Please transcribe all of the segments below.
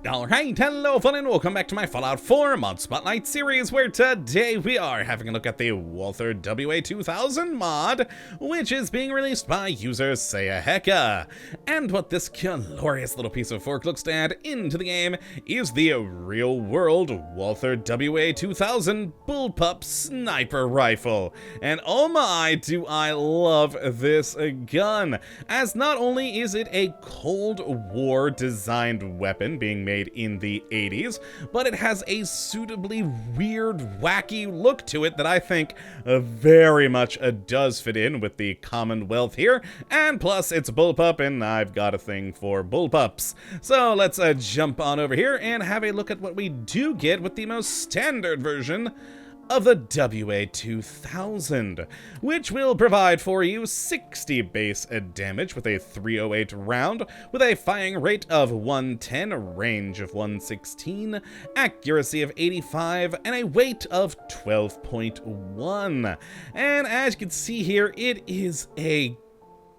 Alright, hello fun and welcome back to my Fallout 4 Mod Spotlight series, where today we are having a look at the WALTHER WA2000 mod, which is being released by user Sayaheka. And what this glorious little piece of fork looks to add into the game is the real-world WALTHER WA2000 Bullpup sniper rifle. And oh my, do I love this gun, as not only is it a Cold War designed weapon being made in the 80s, but it has a suitably weird, wacky look to it that I think very much does fit in with the Commonwealth here, and plus it's Bullpup and I've got a thing for bullpups. So let's jump on over here and have a look at what we do get with the most standard version of the WA2000, which will provide for you 60 base damage with a 308 round, with a firing rate of 110, range of 116, accuracy of 85, and a weight of 12.1. And as you can see here, it is a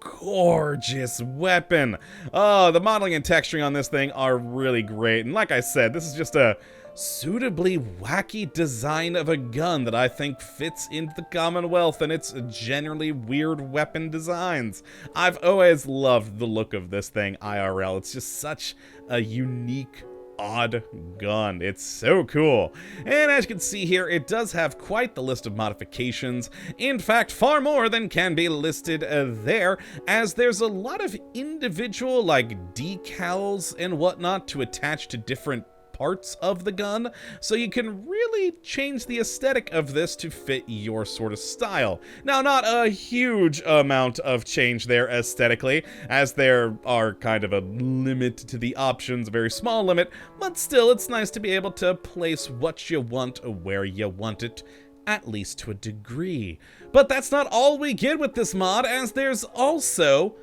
gorgeous weapon. Oh, the modeling and texturing on this thing are really great, and like I said, this is just a suitably wacky design of a gun that I think fits into the Commonwealth and its generally weird weapon designs. I've always loved the look of this thing IRL. It's just such a unique, odd gun. It's so cool. And as you can see here, it does have quite the list of modifications. In fact, far more than can be listed there, as there's a lot of individual like decals and whatnot to attach to different parts of the gun, so you can really change the aesthetic of this to fit your sort of style. Now, not a huge amount of change there aesthetically, as there are kind of a limit to the options, a very small limit, but still it's nice to be able to place what you want where you want it, at least to a degree. But that's not all we get with this mod, as there's also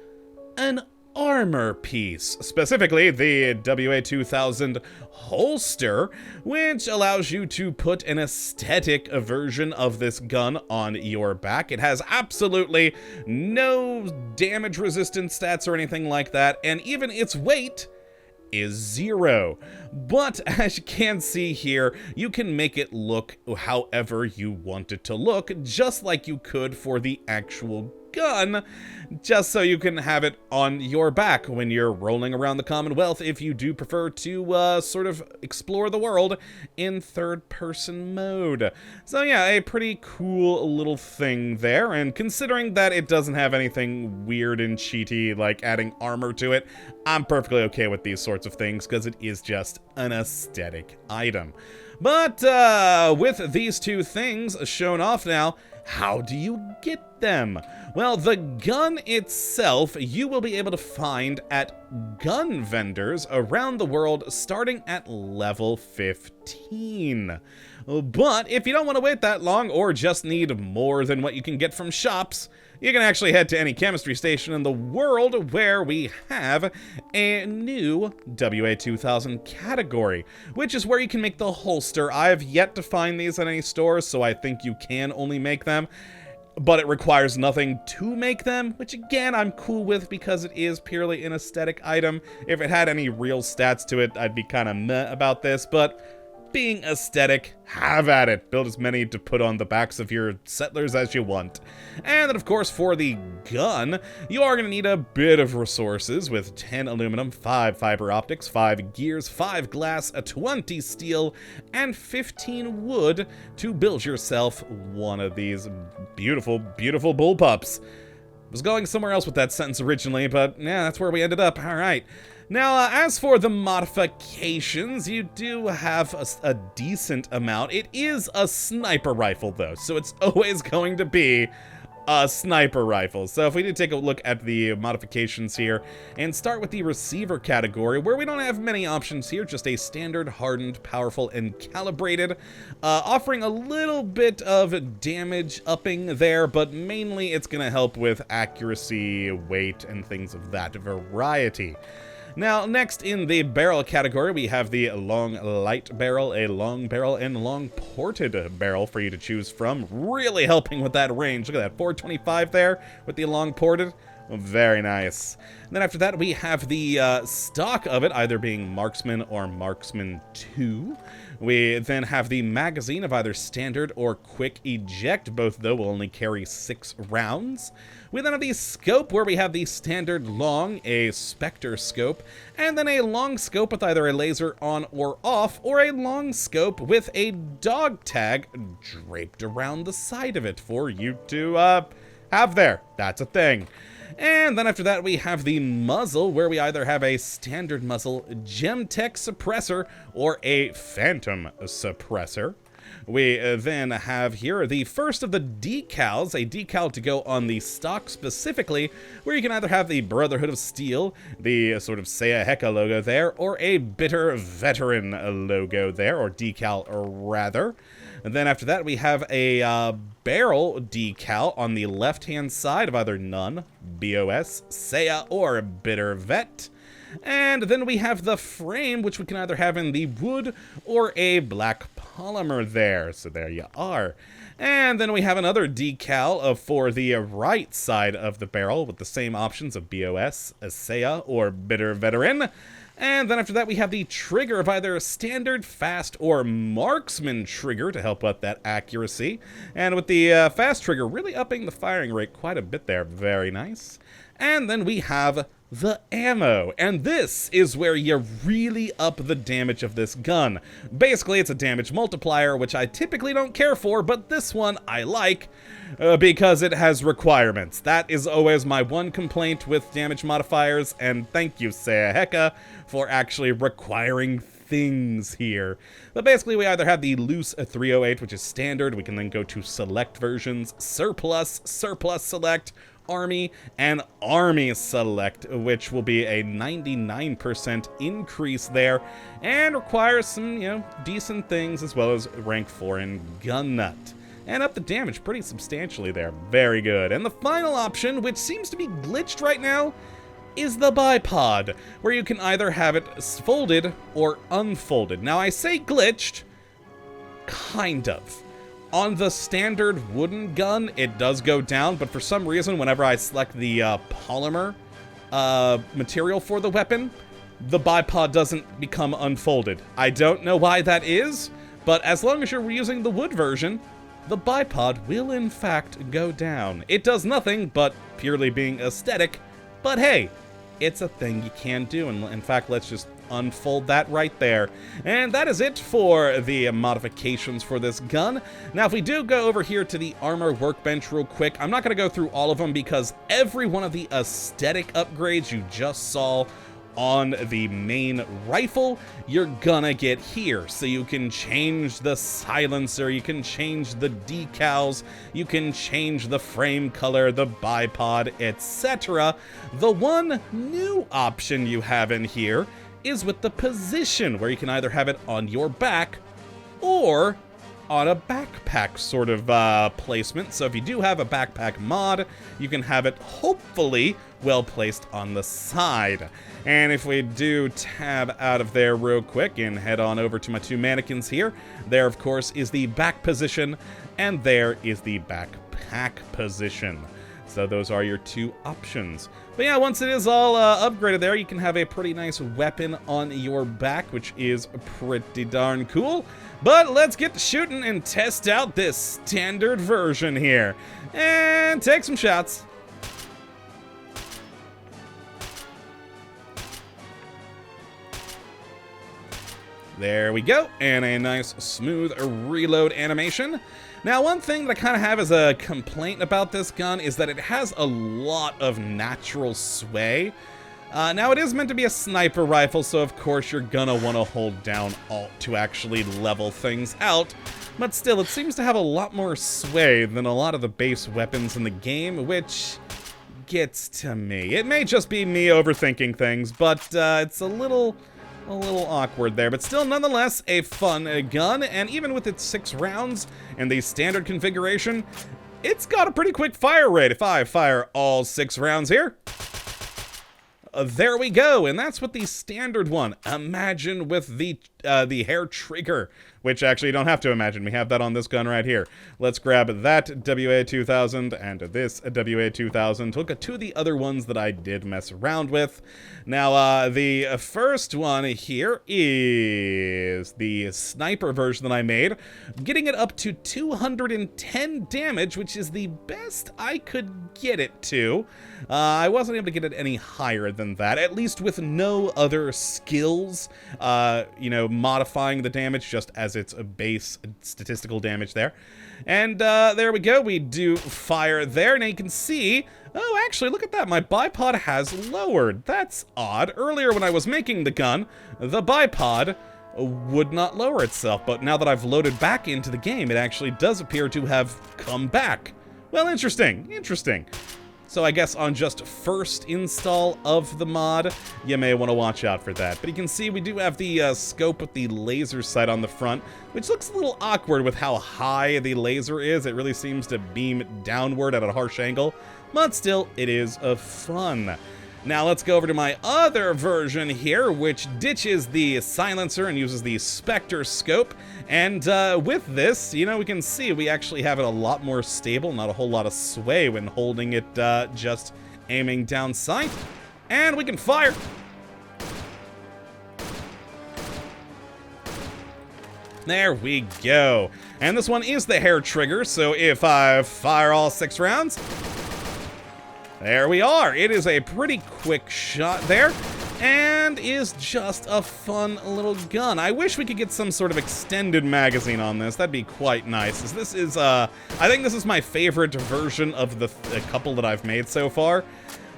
an armor piece, specifically the WA2000 holster, which allows you to put an aesthetic version of this gun on your back. It has absolutely no damage resistance stats or anything like that, and even its weight is 0. But as you can see here, you can make it look however you want it to look, just like you could for the actual gun, just so you can have it on your back when you're rolling around the Commonwealth, if you do prefer to sort of explore the world in third-person mode. So yeah, a pretty cool little thing there, and considering that it doesn't have anything weird and cheaty like adding armor to it, I'm perfectly okay with these sorts of things, because it is just an aesthetic item. But with these two things shown off now, how do you get them? Well, the gun itself you will be able to find at gun vendors around the world starting at level 15. But if you don't want to wait that long, or just need more than what you can get from shops, you can actually head to any chemistry station in the world where we have a new WA2000 category, which is where you can make the holster. I have yet to find these at any stores, so I think you can only make them, but it requires nothing to make them, which again, I'm cool with because it is purely an aesthetic item. If it had any real stats to it, I'd be kind of meh about this, but being aesthetic, have at it. Build as many to put on the backs of your settlers as you want. And then, of course, for the gun, you are going to need a bit of resources with 10 aluminum, 5 fiber optics, 5 gears, 5 glass, 20 steel, and 15 wood to build yourself one of these beautiful, beautiful bullpups. I was going somewhere else with that sentence originally, but yeah, that's where we ended up. All right. Now, as for the modifications, you do have a decent amount. It is a sniper rifle, though, so it's always going to be a sniper rifle. So if we did take a look at the modifications here, and start with the receiver category, where we don't have many options here, just a standard, hardened, powerful, and calibrated, offering a little bit of damage upping there, but mainly it's going to help with accuracy, weight, and things of that variety. Now, next in the barrel category, we have the long light barrel, a long barrel, and long ported barrel for you to choose from. Really helping with that range. Look at that, 425 there with the long ported. Very nice. And then after that, we have the stock of it, either being Marksman or Marksman 2. We then have the magazine of either standard or quick eject, both though will only carry 6 rounds. We then have the scope, where we have the standard long, a Spectre scope, and then a long scope with either a laser on or off, or a long scope with a dog tag draped around the side of it for you to have there. That's a thing. And then after that, we have the muzzle, where we either have a standard muzzle Gemtech suppressor or a Phantom suppressor. We then have here the first of the decals, a decal to go on the stock specifically, where you can either have the Brotherhood of Steel, the sort of Seiya Heka logo there, or a Bitter Veteran logo there, or decal rather. And then after that, we have a barrel decal on the left-hand side of either None, BOS, Seiya, or Bitter Vet. And then we have the frame, which we can either have in the wood or a black polymer there. So there you are. And then we have another decal for the right side of the barrel with the same options of BOS, Seiya, or Bitter Veteran. And then after that, we have the trigger of either standard, fast, or marksman trigger to help with that accuracy. And with the fast trigger, really upping the firing rate quite a bit there. Very nice. And then we have the ammo, and this is where you really up the damage of this gun. Basically, it's a damage multiplier, which I typically don't care for, but this one I like because it has requirements. That is always my one complaint with damage modifiers, and thank you, Seiya Heka, for actually requiring things here. But basically, we either have the loose 308, which is standard. We can then go to select versions, surplus, surplus select, Army, and Army Select, which will be a 99% increase there, and requires some, decent things, as well as rank 4 in Gun Nut. And up the damage pretty substantially there. Very good. And the final option, which seems to be glitched right now, is the bipod, where you can either have it folded or unfolded. Now, I say glitched, kind of. On the standard wooden gun, it does go down, but for some reason, whenever I select the polymer material for the weapon, the bipod doesn't become unfolded. I don't know why that is, but as long as you're using the wood version, the bipod will in fact go down. It does nothing but purely being aesthetic, but hey, it's a thing you can do, and in fact, let's just unfold that right there. And that is it for the modifications for this gun. Now, if we do go over here to the armor workbench real quick, I'm not going to go through all of them because every one of the aesthetic upgrades you just saw on the main rifle, you're gonna get here. So you can change the silencer, you can change the decals, you can change the frame color, the bipod, etc. The one new option you have in here is with the position, where you can either have it on your back or on a backpack sort of placement. So if you do have a backpack mod, you can have it hopefully well placed on the side. And if we do tab out of there real quick and head on over to my two mannequins here, there of course is the back position, and there is the backpack position. So those are your two options. But yeah, once it is all upgraded there, you can have a pretty nice weapon on your back, which is pretty darn cool. But let's get to shooting and test out this standard version here. And take some shots. There we go, and a nice smooth reload animation. Now, one thing that I kind of have as a complaint about this gun is that it has a lot of natural sway. Now, it is meant to be a sniper rifle, so of course you're gonna want to hold down Alt to actually level things out. But still, it seems to have a lot more sway than a lot of the base weapons in the game, which gets to me. It may just be me overthinking things, but it's a little awkward there, but still nonetheless a fun gun, and even with its 6 rounds and the standard configuration, it's got a pretty quick fire rate. If I fire all 6 rounds here, there we go, and that's with the standard one. Imagine with the hair trigger, which actually you don't have to imagine. We have that on this gun right here. Let's grab that WA2000 and this WA2000. Look at two of the other ones that I did mess around with. Now, the first one here is the sniper version that I made, getting it up to 210 damage, which is the best I could get it to. I wasn't able to get it any higher than that, at least with no other skills, you know, modifying the damage just as its a base statistical damage there. And there we go, we do fire there. Now you can see, oh, actually, look at that, my bipod has lowered. That's odd. Earlier when I was making the gun, the bipod would not lower itself, but now that I've loaded back into the game, it actually does appear to have come back. Well, interesting, interesting. So I guess on just first install of the mod, you may want to watch out for that. But you can see we do have the scope with the laser sight on the front, which looks a little awkward with how high the laser is. It really seems to beam downward at a harsh angle, but still, it is fun. Now let's go over to my other version here, which ditches the silencer and uses the Spectre scope. And with this, you know, we can see we actually have it a lot more stable, not a whole lot of sway when holding it just aiming down sight. And we can fire. There we go. And this one is the hair trigger, so if I fire all 6 rounds, there we are. It is a pretty quick shot there, and is just a fun little gun. I wish we could get some sort of extended magazine on this. That'd be quite nice. This is, I think this is my favorite version of the couple that I've made so far.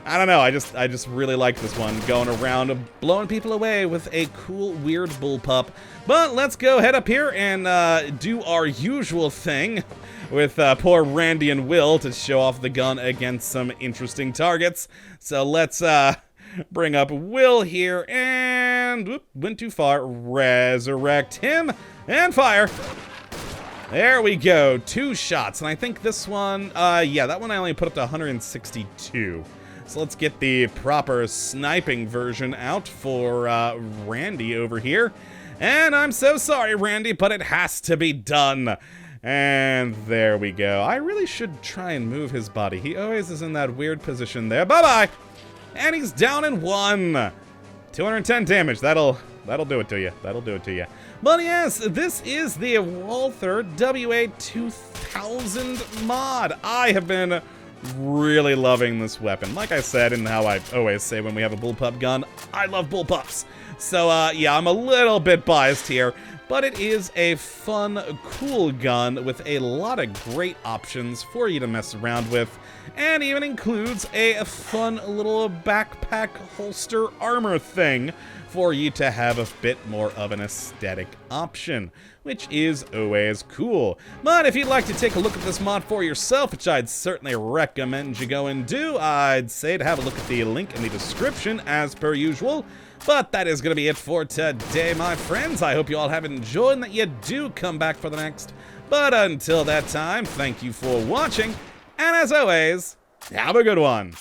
I don't know, I just really like this one, going around blowing people away with a cool, weird bullpup. But let's go head up here and do our usual thing with poor Randy and Will to show off the gun against some interesting targets. So let's bring up Will here and, whoop, went too far, resurrect him and fire. There we go, 2 shots, and I think this one, yeah, that one I only put up to 162. So let's get the proper sniping version out for Randy over here. And I'm so sorry, Randy, but it has to be done. And there we go. I really should try and move his body. He always is in that weird position there. Bye-bye! And he's down in 1. 210 damage. That'll do it to you. That'll do it to you. But yes, this is the Walther WA2000 mod. I have been really loving this weapon. Like I said, and how I always say when we have a bullpup gun, I love bullpups. So, yeah, I'm a little bit biased here, but it is a fun, cool gun with a lot of great options for you to mess around with, and even includes a fun little backpack holster armor thing for you to have a bit more of an aesthetic option, which is always cool. But if you'd like to take a look at this mod for yourself, which I'd certainly recommend you go and do, I'd say to have a look at the link in the description as per usual. But that is going to be it for today, my friends. I hope you all have enjoyed and that you do come back for the next. But until that time, thank you for watching, and as always, have a good one.